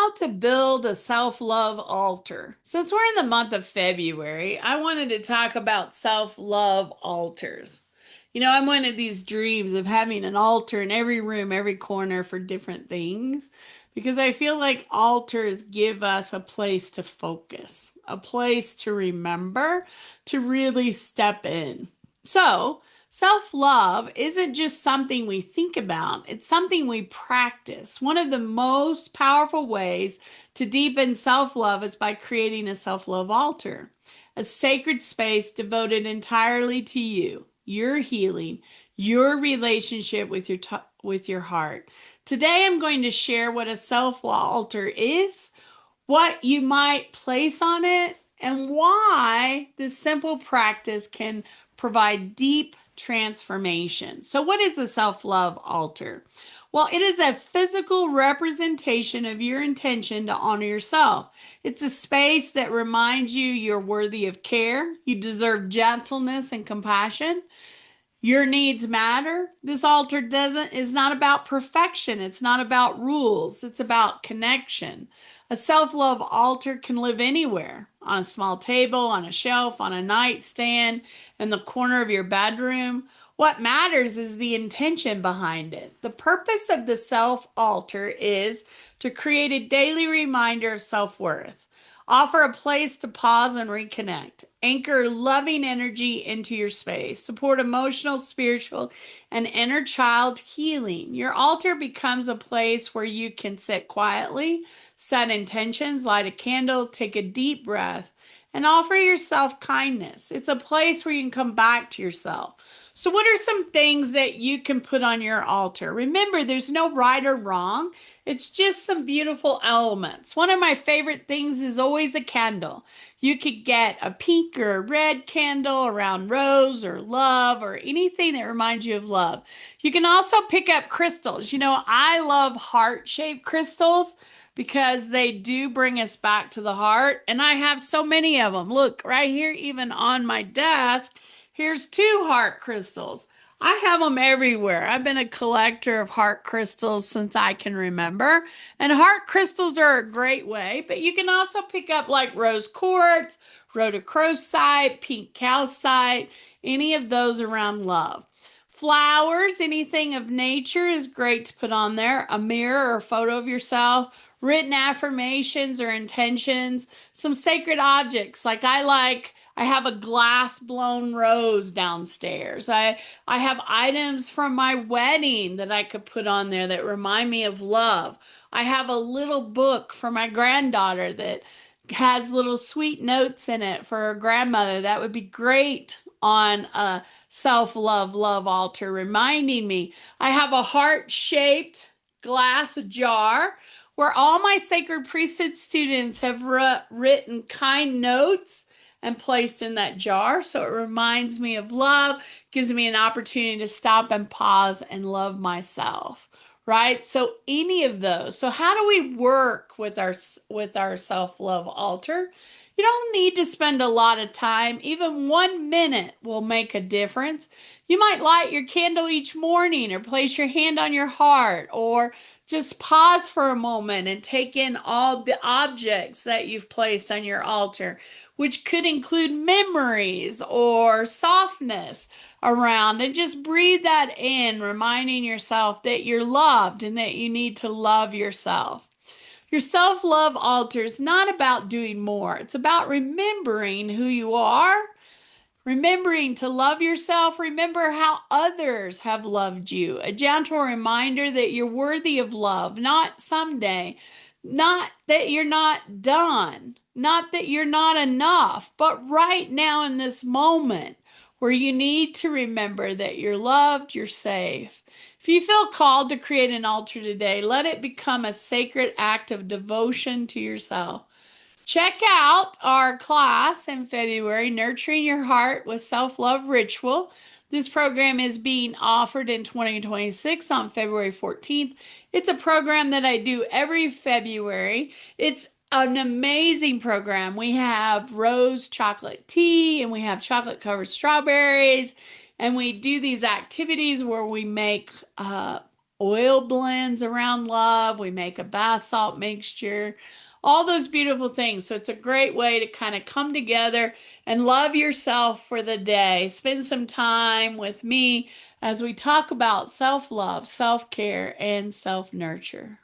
how to build a self-love altar. Since we're in the month of February, I wanted to talk about self-love altars. I'm one of these dreams of having an altar in every room, every corner for different things, because I feel like altars give us a place to focus, a place to remember, to really step in. So, self love isn't just something we think about, it's something we practice. One of the most powerful ways to deepen self love is by creating a self love altar, a sacred space devoted entirely to you, your healing, your relationship with your heart. Today, I'm going to share what a self love altar is, what you might place on it, and why this simple practice can provide deep transformation. So, what is a self love altar? Well, it is a physical representation of your intention to honor yourself. It's a space that reminds you you're worthy of care, you deserve gentleness and compassion. Your needs matter. This altar doesn't is not about perfection. It's not about rules. It's about connection. A self-love altar can live anywhere, on a small table, on a shelf, on a nightstand, in the corner of your bedroom. What matters is the intention behind it. The purpose of the self altar is to create a daily reminder of self-worth. Offer a place to pause and reconnect. Anchor loving energy into your space. Support emotional, spiritual, and inner child healing. Your altar becomes a place where you can sit quietly, set intentions, light a candle, take a deep breath, and offer yourself kindness. It's a place where you can come back to yourself. So, what are some things that you can put on your altar? Remember, there's no right or wrong. It's just some beautiful elements. One of my favorite things is always a candle. You could get a pink or a red candle around rose or love or anything that reminds you of love. You can also pick up crystals. I love heart-shaped crystals because they do bring us back to the heart. And I have so many of them. Look, right here, even on my desk, here's two heart crystals. I have them everywhere. I've been a collector of heart crystals since I can remember. And heart crystals are a great way, but you can also pick up like rose quartz, rhodochrosite, pink calcite, any of those around love. Flowers, anything of nature is great to put on there. A mirror or photo of yourself, written affirmations or intentions, some sacred objects I have a glass blown rose downstairs. I have items from my wedding that I could put on there that remind me of love. I have a little book for my granddaughter that has little sweet notes in it for her grandmother. That would be great on a self-love altar, reminding me. I have a heart-shaped glass jar where all my sacred priesthood students have written kind notes and placed in that jar. So it reminds me of love, gives me an opportunity to stop and pause and love myself, right? So any of those. So how do we work with our self-love altar? You don't need to spend a lot of time. Even 1 minute will make a difference. You might light your candle each morning or place your hand on your heart or just pause for a moment and take in all the objects that you've placed on your altar, which could include memories or softness around, and just breathe that in, reminding yourself that you're loved and that you need to love yourself. Your self-love altar is not about doing more. It's about remembering who you are, remembering to love yourself, remember how others have loved you. A gentle reminder that you're worthy of love, not someday, not that you're not done, not that you're not enough, but right now in this moment where you need to remember that you're loved, you're safe. If you feel called to create an altar today, let it become a sacred act of devotion to yourself. Check out our class in February, Nurturing Your Heart with Self-Love Ritual. This program is being offered in 2026 on February 14th. It's a program that I do every February. It's an amazing program. We have rose chocolate tea and we have chocolate covered strawberries, and we do these activities where we make oil blends around love. We make a bath salt mixture, all those beautiful things. So it's a great way to kind of come together and love yourself for the day. Spend some time with me as we talk about self love, self care, and self nurture.